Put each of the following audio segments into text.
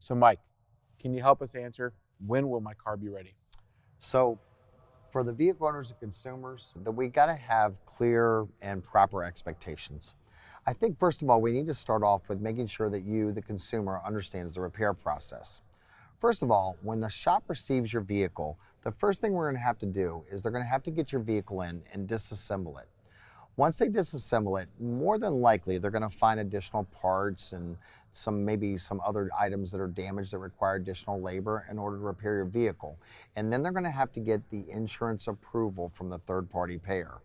So Mike, can you help us answer, when will my car be ready? So for the vehicle owners and consumers, that we got to have clear and proper expectations. I think first of all, we need to start off with making sure that you, the consumer, understands the repair process. First of all, when the shop receives your vehicle, the first thing we're going to have to do is they're going to have to get your vehicle in and disassemble it. Once they disassemble it, more than likely they're going to find additional parts and maybe some other items that are damaged that require additional labor in order to repair your vehicle. And then they're going to have to get the insurance approval from the third-party payer.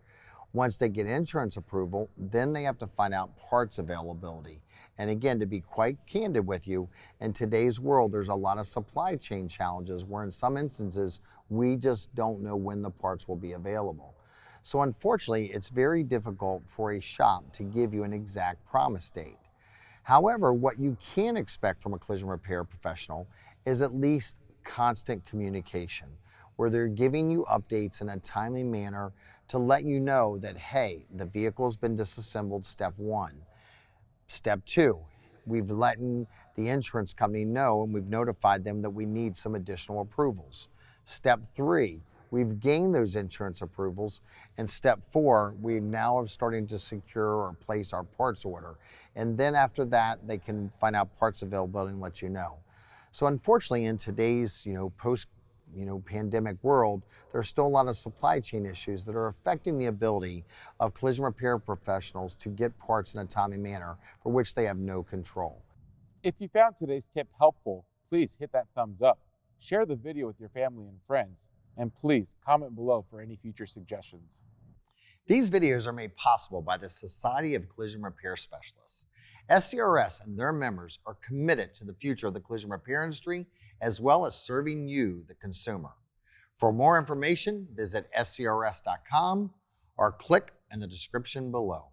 Once they get insurance approval, then they have to find out parts availability. And again, to be quite candid with you, in today's world, there's a lot of supply chain challenges where in some instances, we just don't know when the parts will be available. So unfortunately, it's very difficult for a shop to give you an exact promise date. However, what you can expect from a collision repair professional is at least constant communication, where they're giving you updates in a timely manner to let you know that, hey, the vehicle's been disassembled, step one. Step two, we've let the insurance company know and we've notified them that we need some additional approvals. Step three, we've gained those insurance approvals. And step four, we now are starting to secure or place our parts order. And then after that, they can find out parts availability and let you know. So unfortunately, in today's post pandemic world, there's still a lot of supply chain issues that are affecting the ability of collision repair professionals to get parts in a timely manner for which they have no control. If you found today's tip helpful, please hit that thumbs up, share the video with your family and friends, and please comment below for any future suggestions. These videos are made possible by the Society of Collision Repair Specialists. SCRS and their members are committed to the future of the collision repair industry, as well as serving you, the consumer. For more information, visit scrs.com or click in the description below.